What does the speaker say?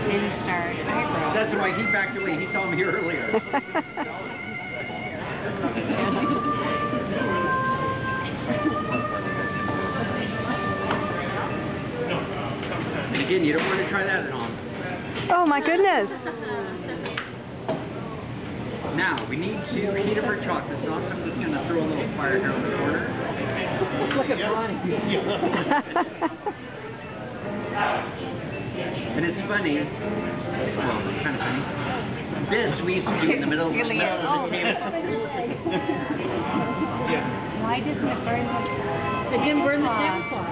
Instar eyebrow. That's why he backed away. He saw me here earlier. Again, you don't want to try that at home. Oh my goodness. Now, we need to heat up our chocolate sauce. I'm just going to throw a little fire here on the corner. Look at Bonnie. And it's funny. Well, it's kind of funny. This we used to do in the middle of the table. Why doesn't it burn the... It didn't burn the tablecloth.